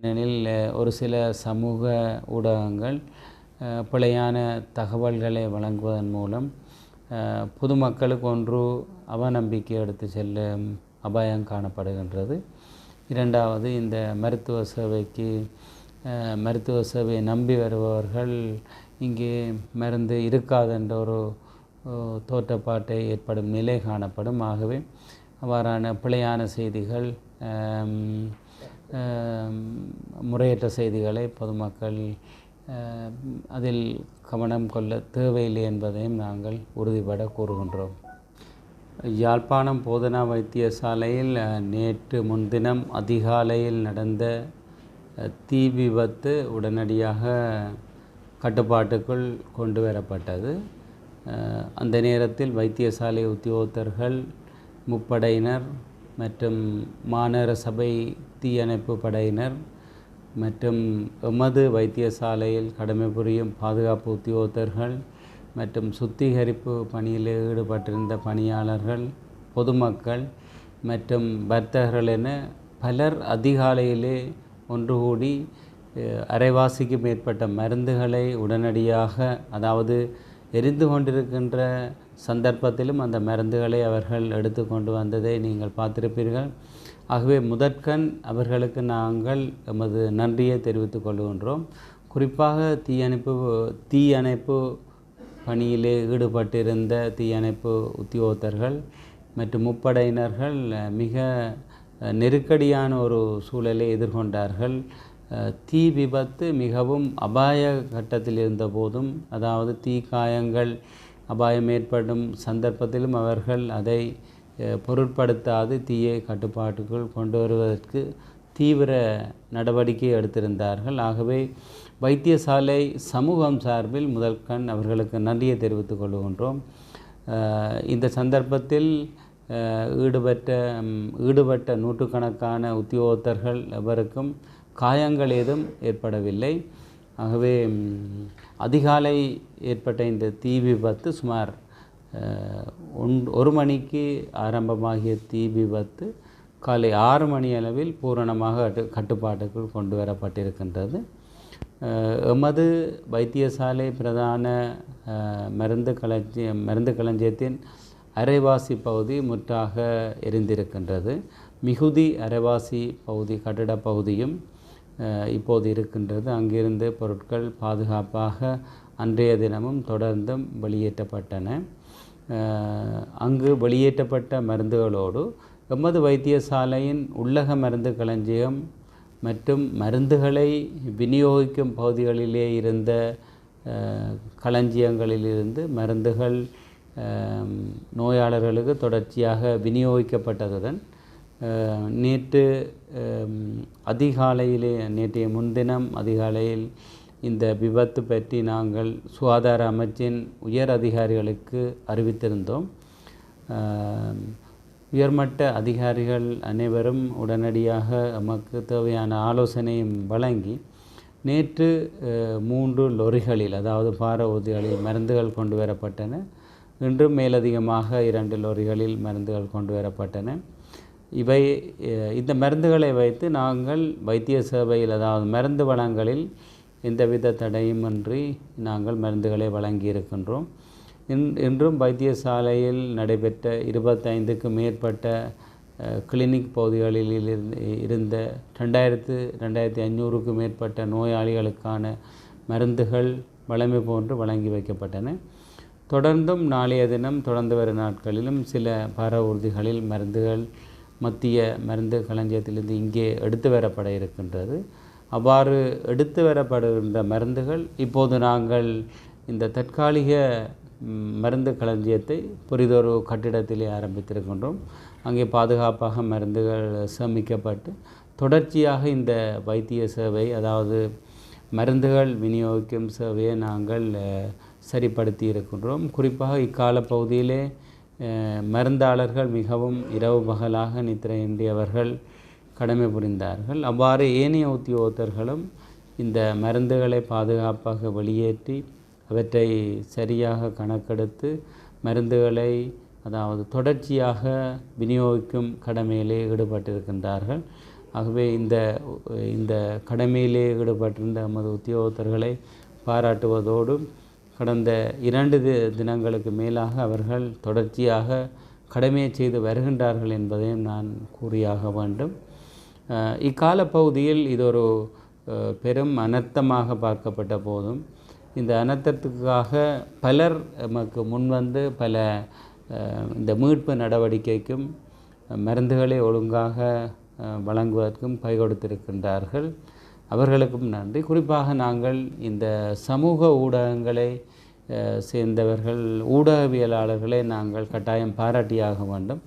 ஏனெனில் ஒரு சில சமூக ஊடகங்கள் பிழையான தகவல்களை வழங்குவதன் மூலம் பொதுமக்களுக்கு ஒன்று அவநம்பிக்கை எடுத்து செல்லும் அபாயம் காணப்படுகின்றது. இரண்டாவது, இந்த மருத்துவ சேவையை நம்பி வருபவர்கள் இங்கே மருந்து இருக்காதென்ற ஒரு தோற்றப்பாட்டை ஏற்படும் நிலை காணப்படும். ஆகவே அவ்வாறான பிழையான செய்திகள், முறையற்ற செய்திகளை பொதுமக்கள் அதில் கவனம் கொள்ள தேவையில்லை என்பதையும் நாங்கள் உறுதிபட கூறுகின்றோம். யாழ்ப்பாணம் போதனா வைத்தியசாலையில் நேற்று முன்தினம் அதிகாலையில் நடந்த தீ விபத்து உடனடியாக கட்டுப்பாட்டுக்குள் கொண்டு வரப்பட்டது. அந்த நேரத்தில் வைத்தியசாலை உத்தியோகத்தர்கள், முப்படையினர் மற்றும் மாநகர சபை தீயணைப்பு படையினர் மற்றும் எமது வைத்தியசாலையில் கடமை புரியும் பாதுகாப்பு உத்தியோகத்தர்கள் மற்றும் சுத்திகரிப்பு பணியில் ஈடுபட்டிருந்த பணியாளர்கள், பொதுமக்கள் மற்றும் வர்த்தகர்கள் என பலர் அதிகாலையிலே ஒன்று கூடி அரைவாசிக்கு மேற்பட்ட மருந்துகளை உடனடியாக, அதாவது எரிந்து கொண்டிருக்கின்ற சந்தர்ப்பத்திலும் அந்த மருந்துகளை அவர்கள் எடுத்து கொண்டு வந்ததை நீங்கள் பார்த்திருப்பீர்கள். ஆகவே முதற்கண் அவர்களுக்கு நாங்கள் எமது நன்றியை தெரிவித்துக் கொள்கின்றோம். குறிப்பாக தீயணைப்பு பணியிலே ஈடுபட்டிருந்த தீயணைப்பு உத்தியோகத்தர்கள் மற்றும் முப்படையினர்கள் மிக நெருக்கடியான ஒரு சூழலை எதிர்கொண்டார்கள். தீ விபத்து மிகவும் அபாய கட்டத்தில் இருந்த போதும், அதாவது தீ காயங்கள் அபாயம் ஏற்படும் சந்தர்ப்பத்திலும் அவர்கள் அதை பொருட்படுத்தாது தீயை கட்டுப்பாட்டுக்குள் கொண்டு வருவதற்கு தீவிர நடவடிக்கை எடுத்திருந்தார்கள். ஆகவே வைத்தியசாலை சமூகம் சார்பில் முதற்கண் அவர்களுக்கு நன்றியை தெரிவித்துக் கொள்கின்றோம். இந்த சந்தர்ப்பத்தில் ஈடுபட்ட நூற்றுக்கணக்கான உத்தியோகத்தர்கள் எவருக்கும் காயங்கள் ஏதும் ஏற்படவில்லை. ஆகவே அதிகாலை ஏற்பட்ட இந்த தீ விபத்து சுமார் 1 மணிக்கு ஆரம்பமாகிய தீ விபத்து காலை 6 மணி அளவில் பூரணமாக கட்டுப்பாட்டுக்குள் கொண்டு வரப்பட்டிருக்கின்றது. எமது வைத்தியசாலை பிரதான மருந்து களஞ்சியத்தின் அரைவாசி பகுதி முற்றாக எரிந்திருக்கின்றது. மிகுதி அரைவாசி பகுதி, கட்டிட பகுதியும் இப்போது இருக்கின்றது. அங்கிருந்து பொருட்கள் பாதுகாப்பாக அன்றைய தினமும் தொடர்ந்தும் வெளியேற்றப்பட்டன. அங்கு வெளியேற்றப்பட்ட மருந்துகளோடு எமது வைத்தியசாலையின் உள்ளக மருந்து களஞ்சியம் மற்றும் மருந்துகளை விநியோகிக்கும் பகுதிகளிலே இருந்த களஞ்சியங்களிலிருந்து மருந்துகள் நோயாளர்களுக்கு தொடர்ச்சியாக விநியோகிக்கப்பட்டதுடன் நேற்றைய முன்தினம் அதிகாலையில் இந்த விபத்து பற்றி நாங்கள் சுகாதார அமைச்சின் உயர் அதிகாரிகளுக்கு அறிவித்திருந்தோம். உயர்மட்ட அதிகாரிகள் அனைவரும் உடனடியாக நமக்கு தேவையான ஆலோசனையும் வழங்கி நேற்று 3 லொரிகளில், அதாவது பார ஊர்திகளில் மருந்துகள் கொண்டு வரப்பட்டன. இன்றும் மேலதிகமாக 2 லொரிகளில் மருந்துகள் கொண்டு வரப்பட்டன. இந்த மருந்துகளை வைத்து நாங்கள் வைத்திய சேவையில், அதாவது மருந்து வழங்கலில் எந்தவித தடையுமின்றி நாங்கள் மருந்துகளை வழங்கியிருக்கின்றோம். இன்றும் வைத்தியசாலையில் நடைபெற்ற 25க்கும் மேற்பட்ட கிளினிக் பகுதிகளில் இருந்த 2500க்கும் மேற்பட்ட நோயாளிகளுக்கான மருந்துகள் வழமை போன்று வழங்கி வைக்கப்பட்டன. தொடர்ந்தும் நாளைய தினம் தொடர்ந்து வரும் நாட்களிலும் சில பார ஊர்திகளில் மருந்துகள் மத்திய மருந்து களஞ்சியத்திலிருந்து இங்கே எடுத்து வரப்பட இருக்கின்றது. அவ்வாறு எடுத்து வரப்படுகின்ற மருந்துகள் இப்போது நாங்கள் இந்த தற்காலிக மருந்து களஞ்சியத்தை புரிதொரு கட்டிடத்திலே ஆரம்பித்திருக்கின்றோம். அங்கே பாதுகாப்பாக மருந்துகள் சேமிக்கப்பட்டு தொடர்ச்சியாக இந்த வைத்திய சேவை, அதாவது மருந்துகள் விநியோகிக்கும் சேவையை நாங்கள் சரிப்படுத்தி இருக்கின்றோம். குறிப்பாக இக்கால பகுதியிலே மருந்தாளர்கள் மிகவும் இரவு பகலாக நித்திரையின்றியவர்கள் கடமை புரிந்தார்கள். அவ்வாறு ஏனைய உத்தியோகத்தர்களும் இந்த மருந்துகளை பாதுகாப்பாக வெளியேற்றி அவற்றை சரியாக கணக்கெடுத்து மருந்துகளை, அதாவது தொடர்ச்சியாக விநியோகிக்கும் கடமையிலே ஈடுபட்டிருக்கின்றார்கள். ஆகவே இந்த கடமையிலே ஈடுபட்டிருந்த நமது உத்தியோகத்தர்களை பாராட்டுவதோடு கடந்த 2 தினங்களுக்கு மேலாக அவர்கள் தொடர்ச்சியாக கடமையை செய்து வருகின்றார்கள் என்பதையும் நான் கூறியாக வேண்டும். இக்காலப்பகுதியில் இது ஒரு பெரும் அனர்த்தமாக பார்க்கப்பட்ட போதும் இந்த அனர்த்தத்துக்காக பலர் நமக்கு முன்வந்து பல இந்த மீட்பு நடவடிக்கைக்கும் மருந்துகளை ஒழுங்காக வழங்குவதற்கும் கை கொடுத்திருக்கின்றார்கள். அவர்களுக்கும் நன்றி. குறிப்பாக நாங்கள் இந்த சமூக ஊடகங்களை சேர்ந்தவர்கள் ஊடகவியலாளர்களை நாங்கள் கட்டாயம் பாராட்டியாக வேண்டும்.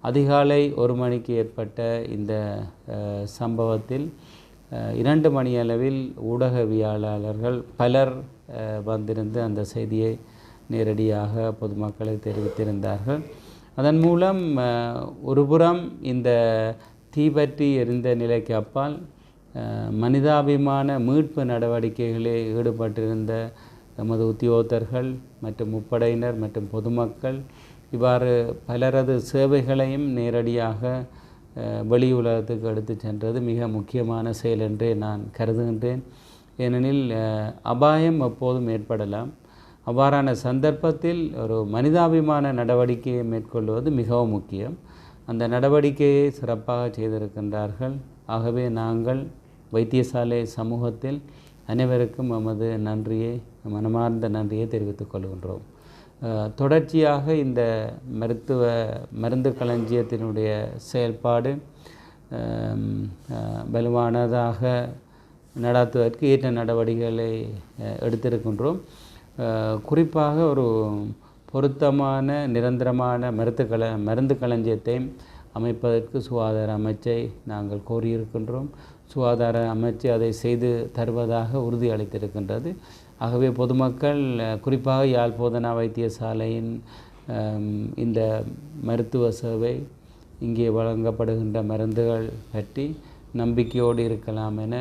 அதிகாலை 1 மணிக்கு ஏற்பட்ட இந்த சம்பவத்தில் 2 மணியளவில் ஊடகவியலாளர்கள் பலர் வந்திருந்து அந்த செய்தியை நேரடியாக பொதுமக்களை தெரிவித்திருந்தார்கள். அதன் மூலம் ஒருபுறம் இந்த தீப்பற்றி எரிந்த நிலைக்கு அப்பால் மனிதாபிமான மீட்பு நடவடிக்கைகளில் ஈடுபட்டிருந்த நமது உத்தியோகத்தர்கள் மற்றும் முப்படையினர் மற்றும் பொதுமக்கள் இவ்வாறு பலரது சேவைகளையும் நேரடியாக வெளி உலகத்துக்கு எடுத்து சென்றது மிக முக்கியமான செயல் என்றே நான் கருதுகின்றேன். ஏனெனில் அபாயம் எப்போதும் ஏற்படலாம். அவ்வாறான சந்தர்ப்பத்தில் ஒரு மனிதாபிமான நடவடிக்கையை மேற்கொள்வது மிகவும் முக்கியம். அந்த நடவடிக்கையை சிறப்பாக செய்திருக்கின்றார்கள். ஆகவே நாங்கள் வைத்தியசாலை சமூகத்தில் அனைவருக்கும் நமது நன்றியை, மனமார்ந்த நன்றியை தெரிவித்துக் கொள்கின்றோம். தொடர்ச்சியாக இந்த மருந்து களஞ்சியத்தினுடைய செயல்பாடு வலுவானதாக நடத்துவதற்கு ஏற்ற நடவடிக்கைகளை எடுத்திருக்கின்றோம். குறிப்பாக ஒரு பொருத்தமான நிரந்தரமான மருந்து களஞ்சியத்தை அமைப்பதற்கு சுகாதார அமைச்சை நாங்கள் கோரியிருக்கின்றோம். சுகாதார அமைச்சு அதை செய்து தருவதாக உறுதி அளித்திருக்கின்றது. ஆகவே பொதுமக்கள் குறிப்பாக யாழ் போதனா வைத்தியசாலையின் இந்த மருத்துவ சேவை, இங்கே வழங்கப்படுகின்ற மருந்துகள் பற்றி நம்பிக்கையோடு இருக்கலாம் என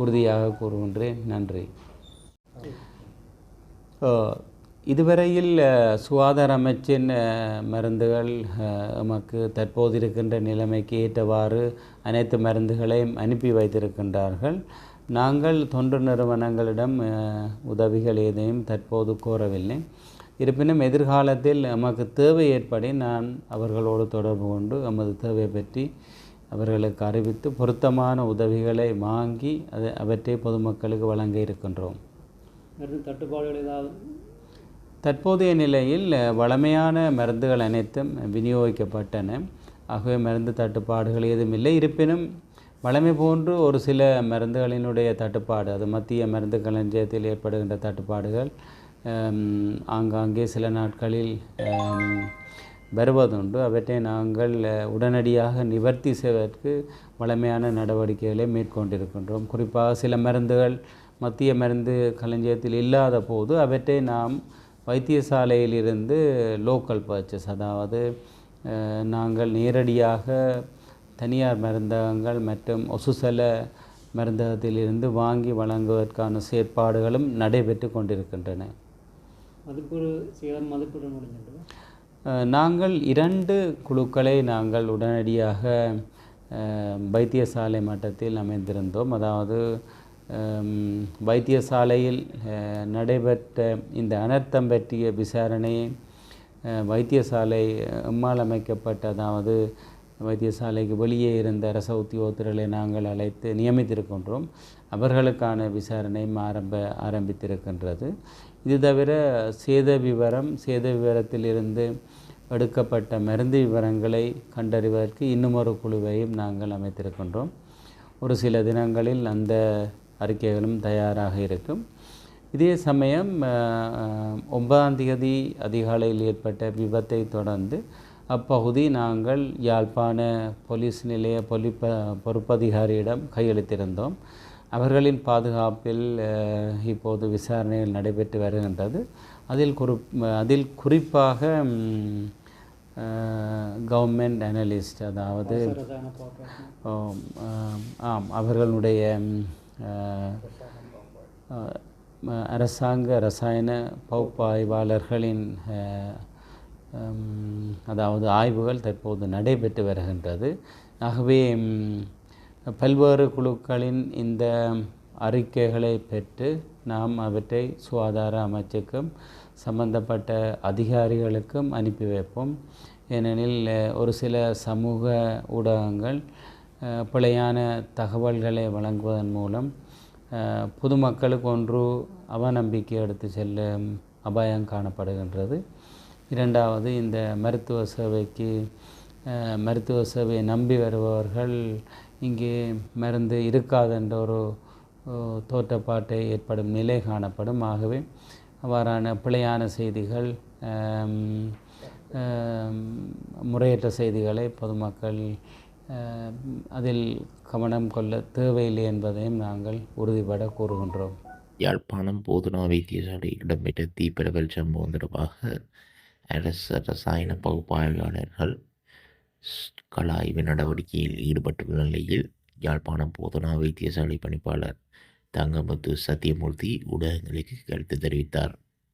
உறுதியாக கூறுகின்றேன். நன்றி. இதுவரையில் சுகாதார அமைச்சின் மருந்துகள் நமக்கு தற்போது இருக்கின்ற நிலைமைக்கு ஏற்றவாறு அனைத்து மருந்துகளையும் அனுப்பி வைத்திருக்கின்றார்கள். நாங்கள் தொண்டு நிறுவனங்களிடம் உதவிகள் எதையும் தற்போது கோரவில்லை. இருப்பினும் எதிர்காலத்தில் நமக்கு தேவை ஏற்படி நான் அவர்களோடு தொடர்பு கொண்டு நமது தேவை பற்றி அவர்களுக்கு அறிவித்து பொருத்தமான உதவிகளை வாங்கி அவற்றை பொதுமக்களுக்கு வழங்க இருக்கின்றோம். தட்டுப்பாடுகள் ஏதாவது? தற்போதைய நிலையில் வழமையான மருந்துகள் அனைத்தும் விநியோகிக்கப்பட்டன. ஆகவே மருந்து தட்டுப்பாடுகள் ஏதும் இல்லை. இருப்பினும் வழமை போன்று ஒரு சில மருந்துகளினுடைய தட்டுப்பாடு, அது மத்திய மருந்து களஞ்சியத்தில் ஏற்படுகின்ற தட்டுப்பாடுகள் ஆங்காங்கே சில நாட்களில் வருவதுண்டு. அவற்றை நாங்கள் உடனடியாக நிவர்த்தி செய்வதற்கு வழமையான நடவடிக்கைகளை மேற்கொண்டிருக்கின்றோம். குறிப்பாக சில மருந்துகள் மத்திய மருந்து களஞ்சியத்தில் இல்லாத போது அவற்றை நாம் வைத்தியசாலையிலிருந்து லோக்கல் பர்ச்சேஸ், அதாவது நாங்கள் நேரடியாக தனியார் மருந்தகங்கள் மற்றும் ஒசுசல மருந்தகத்திலிருந்து வாங்கி வழங்குவதற்கான செயற்பாடுகளும் நடைபெற்று கொண்டிருக்கின்றன. நாங்கள் 2 குழுக்களை நாங்கள் உடனடியாக வைத்தியசாலை மட்டத்தில் அமைந்திருந்தோம். அதாவது வைத்தியசாலையில் நடைபெற்ற இந்த அனர்த்தம் பற்றிய விசாரணையை வைத்தியசாலை எம்மால் அமைக்கப்பட்ட, அதாவது வைத்தியசாலைக்கு வெளியே இருந்த அரச உத்தியோகத்தர்களை நாங்கள் அழைத்து நியமித்திருக்கின்றோம். அவர்களுக்கான விசாரணையும் ஆரம்பித்திருக்கின்றது. இது தவிர சேத விவரத்திலிருந்து எடுக்கப்பட்ட மருந்து விவரங்களை கண்டறிவதற்கு இன்னும் ஒரு குழுவையும் நாங்கள் அமைத்திருக்கின்றோம். ஒரு சில தினங்களில் அந்த அறிக்கைகளும் தயாராக இருக்கும். இதே சமயம் 9ஆம் தேதி அதிகாலையில் ஏற்பட்ட விபத்தை தொடர்ந்து அப்பகுதி நாங்கள் யாழ்ப்பாண போலீஸ் நிலைய பொறுப்பதிகாரியிடம் கையளித்திருந்தோம். அவர்களின் பாதுகாப்பில் இப்போது விசாரணைகள் நடைபெற்று வருகின்றது. அதில் குறிப்பாக கவர்மெண்ட் அனலிஸ்ட், அதாவது அவர்களுடைய அரசாங்க இரசாயன பகுப்பாய்வாளர்களின் அதாவது ஆய்வுகள் தற்போது நடைபெற்று வருகின்றது. ஆகவே பல்வேறு குழுக்களின் இந்த அறிக்கைகளை பெற்று நாம் அவற்றை சுகாதார அமைச்சுக்கும் சம்பந்தப்பட்ட அதிகாரிகளுக்கும் அனுப்பி வைப்போம். ஏனெனில் ஒரு சில சமூக ஊடகங்கள் பிழையான தகவல்களை வழங்குவதன் மூலம் பொதுமக்களுக்கு ஒன்று அவநம்பிக்கை எடுத்து செல்லும் அபாயம் காணப்படுகின்றது. இரண்டாவது, இந்த மருத்துவ சேவையை நம்பி வருபவர்கள் இங்கே மருந்து இருக்காதென்ற ஒரு தோற்றப்பாட்டை ஏற்படும் நிலை காணப்படும். ஆகவே அவ்வாறான பிழையான செய்திகள், முறையற்ற செய்திகளை பொதுமக்கள் அதில் கவனம் கொள்ள தேவையில்லை என்பதையும் நாங்கள் உறுதிபட கூறுகின்றோம். யாழ்ப்பாணம் போதனா வைத்தியசாலையில் இடம்பெற்ற தீப்பரவல் சம்பவம் தொடர்பாக அரசு ரசாயன பகுப்பாய்வாளர்கள் கலாய்வு நடவடிக்கையில் ஈடுபட்டுள்ள நிலையில் யாழ்ப்பாணம் போதனா வைத்தியசாலை பணிப்பாளர் தங்கமுத்து சத்தியமூர்த்தி ஊடகங்களுக்கு கருத்து தெரிவித்தார்.